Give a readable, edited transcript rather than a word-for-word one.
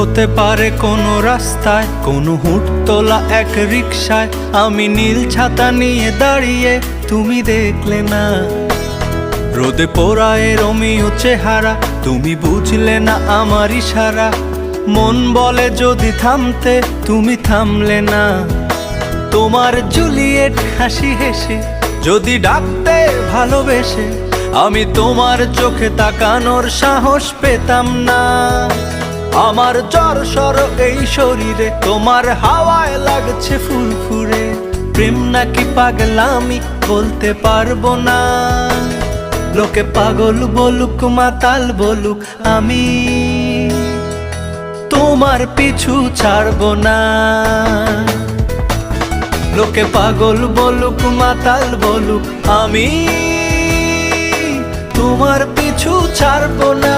হতে পারে কোনো রাস্তায়, কোনো হুটতোলা এক রিকশায় আমি নীল ছাতা নিয়ে দাঁড়িয়ে, তুমি দেখলে না। রোদে পোড়ায় রোমিও চেহারা, তুমি বুঝলে না আমার ইশারা। মন বলে যদি থামতে, তুমি থামলে না। তোমার জুলিয়েট হাসি হেসে যদি ডাকতে ভালোবেসে, আমি তোমার চোখে তাকানোর সাহস পেতাম না। আমার জ্বর এই শরীরে, তোমার হাওয়ায় লাগছে ফুরফুরে। প্রেম নাকি পাগলামি বলতে পারবো না। লোকে পাগল বলুক মাতাল বলুক, আমি তোমার পিছু ছাড়বো না। লোকে পাগল বলুক মাতাল বলুক, আমি তোমার পিছু ছাড়বো না।